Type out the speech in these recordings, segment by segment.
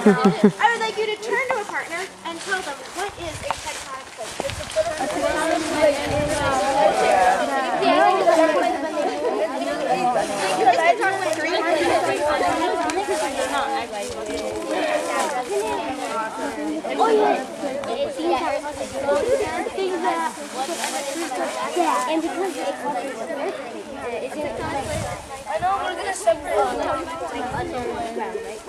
I would like you to turn to a partner and tell them what is a tectonic plate. And because it's I know we're gonna separate underground, right?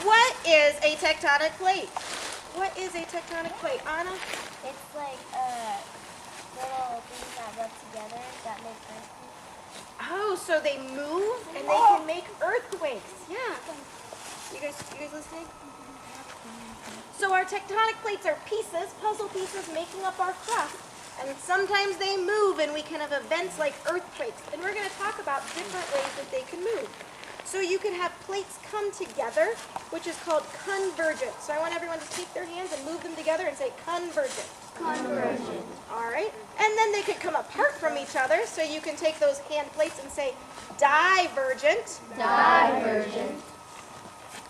What is a tectonic plate? What is a tectonic plate, Anna? It's like little things that rub together that make earthquakes. Oh, so they move and they can make earthquakes. Yeah. You guys listening? So our tectonic plates are pieces, puzzle pieces making up our crust. And sometimes they move and we can have events like earthquakes. And we're going to talk about different ways that they can move. So you can have plates come together, which is called convergence. So I want everyone to take their hands and move them together and say convergent. Convergent. All right. And then they could come apart from each other. So you can take those hand plates and say divergent. Divergent.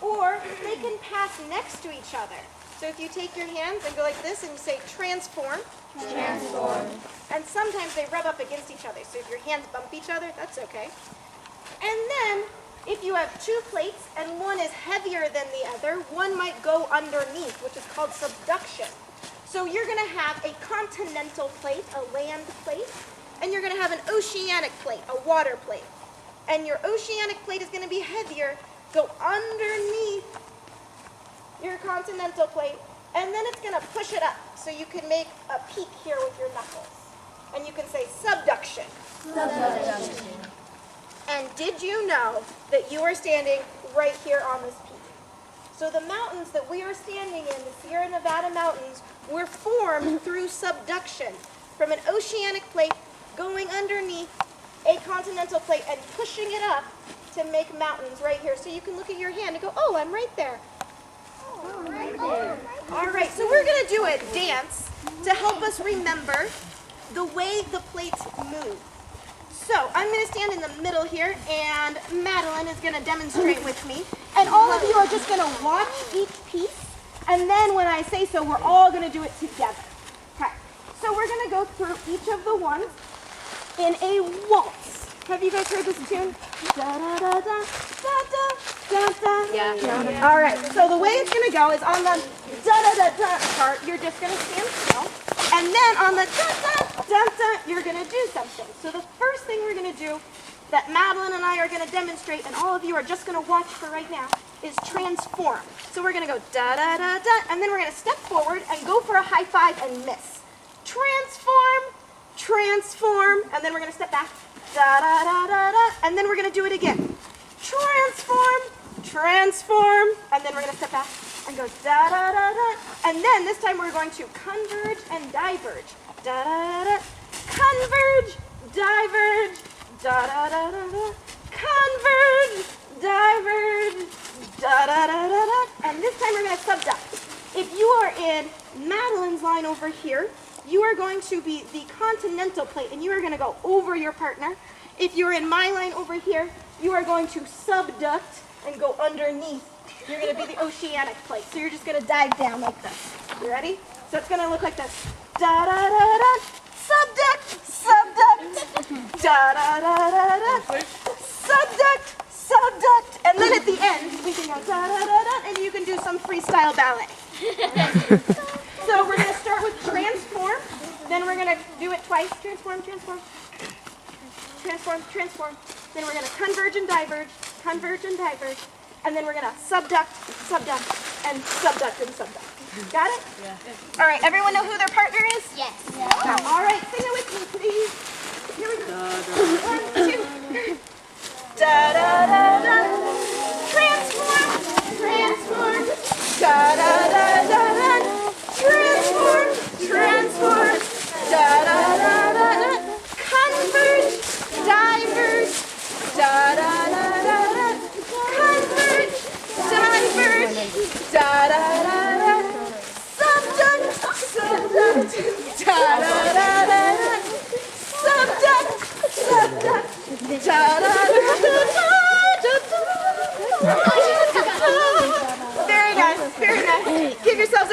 Or they can pass next to each other. So if you take your hands and go like this and you say transform. Transform. And sometimes they rub up against each other. So if your hands bump each other, that's okay. And then if you have two plates and one is heavier than the other, one might go underneath, which is called subduction. So you're going to have a continental plate, a land plate, and you're going to have an oceanic plate, a water plate. And your oceanic plate is going to be heavier, go underneath your continental plate, and then it's going to push it up. So you can make a peak here with your knuckles. And you can say subduction. Subduction. And did you know that you are standing right here on this peak? So the mountains that we are standing in, the Sierra Nevada mountains, were formed through subduction from an oceanic plate going underneath a continental plate and pushing it up to make mountains right here. So you can look at your hand and go, oh, I'm right there. Oh, right there. All right, so we're going to do a dance to help us remember the way the plates move. So I'm going to stand in the middle here, and Madeline is going to demonstrate with me. And all of you are just going to watch each piece, and then when I say so, we're all going to do it together. Okay, so we're going to go through each of the ones in a waltz. Have you guys heard this tune? Da da da da da da da da. Yeah. All right. So the way it's gonna go is on the da da da da part, you're just gonna stand still, and then on the da da da da, you're gonna do something. So the first thing we're gonna do, that Madeline and I are gonna demonstrate, and all of you are just gonna watch for right now, is transform. So we're gonna go da da da da, and then we're gonna step forward and go for a high five and miss. Transform, transform, and then we're gonna step back. Da da da da da, and then we're gonna do it again. Transform, transform, and then we're gonna step back and go da da da da, and then this time we're going to converge and diverge. Da da da da, converge, diverge, da da da da da, converge, diverge, da da da da da, and this time we're gonna subduct. If you are in Madeline's line over here, you are going to be the continental plate, and you are going to go over your partner. If you're in my line over here, you are going to subduct and go underneath. You're going to be the oceanic plate, so you're just going to dive down like this. You ready? So it's going to look like this. Da da da da, subduct, subduct, da da da da da, subduct, subduct, and then at the end we can go da da da da, and you can do some freestyle ballet. So we're going to start with transform, then we're going to do it twice, transform, transform, transform, transform, then we're going to converge and diverge, and then we're going to subduct, subduct, and subduct and subduct. Got it? Yeah. All right, everyone know who their partner is? Yes. All right, sing it with me, please. Here we go. 1, 2, da da da da, transform, transform, da da da da da. Transform, transform, da da da da da, converge, diverge, da da da da da, converge, diverge, da da da da, subduct, subduct, da da da da da, subduct, subduct, da da da da da. Give yourselves